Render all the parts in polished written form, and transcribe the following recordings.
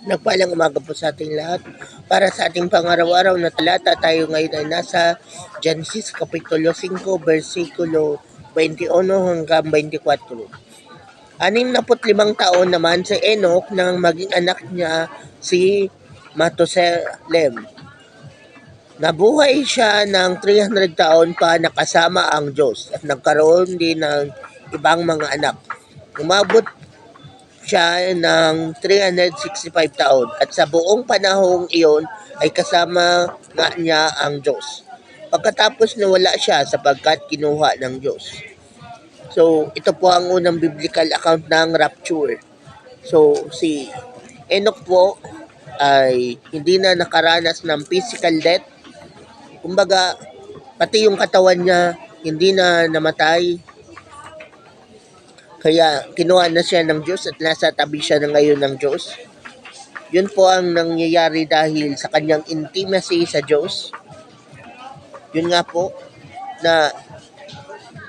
Nagpalang umaga po sa ating lahat. Para sa ating pangaraw-araw na talata, tayo ngayon ay nasa Genesis Kapitulo 5, versikulo 21 hanggang 24. 65 taon naman si Enoch nang maging anak niya si Matusalem. Nabuhay siya ng 300 taon pa nakasama ang Diyos at nagkaroon din ng ibang mga anak. Umabot siya ng 365 taon at sa buong panahong iyon ay kasama nga niya ang Diyos. Pagkatapos nawala siya sapagkat kinuha ng Diyos. So, ito po ang unang biblical account ng rapture. So, si Enoch po ay hindi na nakaranas ng physical death. Kumbaga, pati yung katawan niya hindi na namatay. Kaya kinuha na siya ng Diyos at nasa tabi siya na ngayon ng Diyos. Yun po ang nangyayari dahil sa kanyang intimacy sa Diyos. Yun nga po na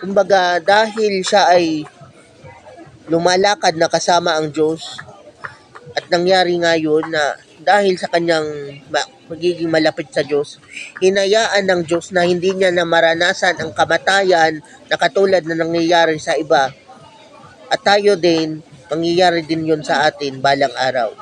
kumbaga dahil siya ay lumalakad na kasama ang Diyos at nangyari nga yun na dahil sa kanyang magiging malapit sa Diyos, hinayaan ng Diyos na hindi niya na maranasan ang kamatayan na katulad na nangyayari sa iba. At tayo din, mangyayari din yun sa atin balang araw.